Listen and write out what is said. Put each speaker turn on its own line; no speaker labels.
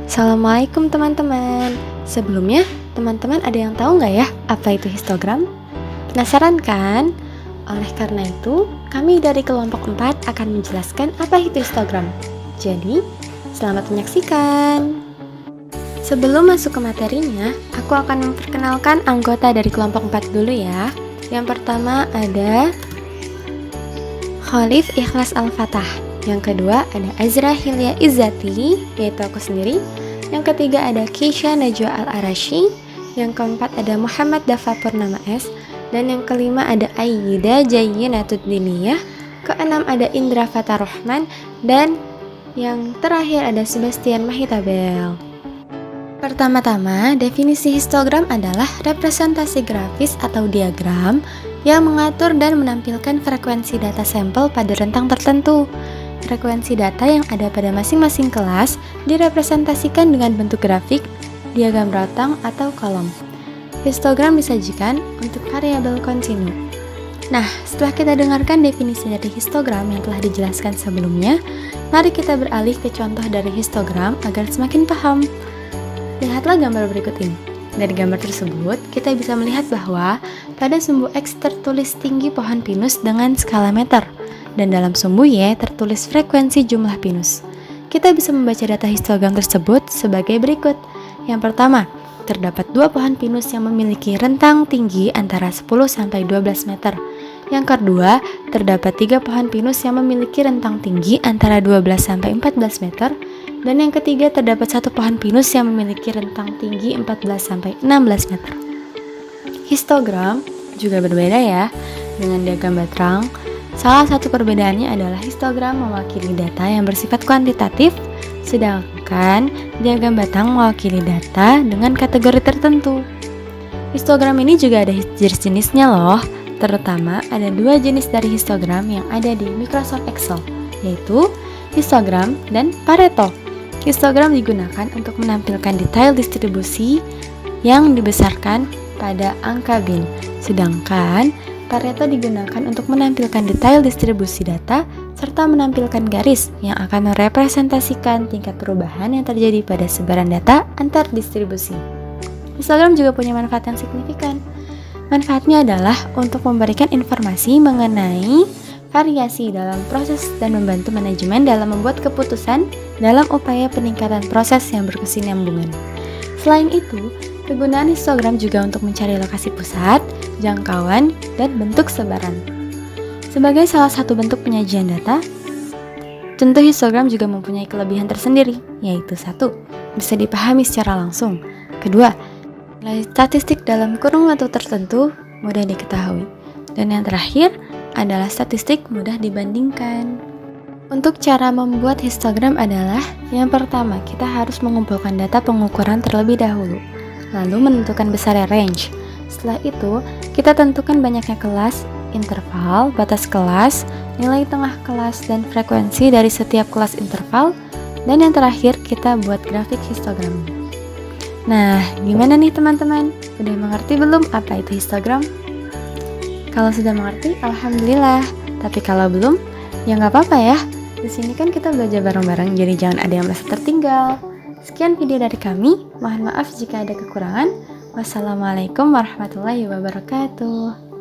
Assalamualaikum teman-teman. Sebelumnya, teman-teman ada yang tahu nggak ya apa itu histogram? Penasaran kan? Oleh karena itu, kami dari kelompok 4 akan menjelaskan apa itu histogram. Jadi, selamat menyaksikan. Sebelum masuk ke materinya, aku akan memperkenalkan anggota dari kelompok 4 dulu ya. Yang pertama ada Khalif Ikhlas Al-Fatah. Yang kedua ada Azra Hilya Izzati, yaitu aku sendiri. Yang ketiga ada Keisha Najwa Al-Arashi. Yang keempat ada Muhammad Dafa Purnama S. Dan yang kelima ada Ayyida Jayyinatuddiniyah. Keenam ada Indra Fathar-Rahman. Dan yang terakhir ada Sebastian Mahitabel. Pertama-tama, definisi histogram adalah representasi grafis atau diagram yang mengatur dan menampilkan frekuensi data sampel pada rentang tertentu. Frekuensi data yang ada pada masing-masing kelas direpresentasikan dengan bentuk grafik, diagram rotang, atau kolom. Histogram disajikan untuk variabel kontinu. Nah, setelah kita dengarkan definisi dari histogram yang telah dijelaskan sebelumnya, mari kita beralih ke contoh dari histogram agar semakin paham. Lihatlah gambar berikut ini. Dari gambar tersebut, kita bisa melihat bahwa pada sumbu X tertulis tinggi pohon pinus dengan skala meter, dan dalam sumbu Y tertulis frekuensi jumlah pinus. Kita bisa membaca data histogram tersebut sebagai berikut. Yang pertama, terdapat 2 pohon pinus yang memiliki rentang tinggi antara 10-12 meter. Yang kedua, terdapat 3 pohon pinus yang memiliki rentang tinggi antara 12-14 meter. Dan yang ketiga, terdapat 1 pohon pinus yang memiliki rentang tinggi 14-16 meter. Histogram juga berbeda ya dengan diagram Batrang. Salah satu perbedaannya adalah histogram mewakili data yang bersifat kuantitatif, sedangkan diagram batang mewakili data dengan kategori tertentu. Histogram ini juga ada jenis-jenisnya loh, terutama ada 2 jenis dari histogram yang ada di Microsoft Excel, yaitu histogram dan Pareto. Histogram digunakan untuk menampilkan detail distribusi yang dibesarkan pada angka bin, sedangkan Pareto digunakan untuk menampilkan detail distribusi data serta menampilkan garis yang akan merepresentasikan tingkat perubahan yang terjadi pada sebaran data antar distribusi. Histogram juga punya manfaat yang signifikan. Manfaatnya adalah untuk memberikan informasi mengenai variasi dalam proses dan membantu manajemen dalam membuat keputusan dalam upaya peningkatan proses yang berkesinambungan. Selain itu, kegunaan histogram juga untuk mencari lokasi pusat, jangkauan, dan bentuk sebaran. Sebagai salah satu bentuk penyajian data, tentu histogram juga mempunyai kelebihan tersendiri, yaitu 1. Bisa dipahami secara langsung. Kedua, nilai statistik dalam kurun waktu tertentu mudah diketahui. Dan yang terakhir adalah statistik mudah dibandingkan. Untuk cara membuat histogram adalah yang pertama, kita harus mengumpulkan data pengukuran terlebih dahulu, lalu menentukan besarnya range. Setelah itu, kita tentukan banyaknya kelas, interval, batas kelas, nilai tengah kelas, dan frekuensi dari setiap kelas interval. Dan yang terakhir, kita buat grafik histogram. Nah, gimana nih teman-teman? Udah mengerti belum apa itu histogram? Kalau sudah mengerti, alhamdulillah. Tapi kalau belum, ya nggak apa-apa ya. Di sini kan kita belajar bareng-bareng, jadi jangan ada yang merasa tertinggal. Sekian video dari kami. Mohon maaf jika ada kekurangan. Wassalamualaikum warahmatullahi wabarakatuh.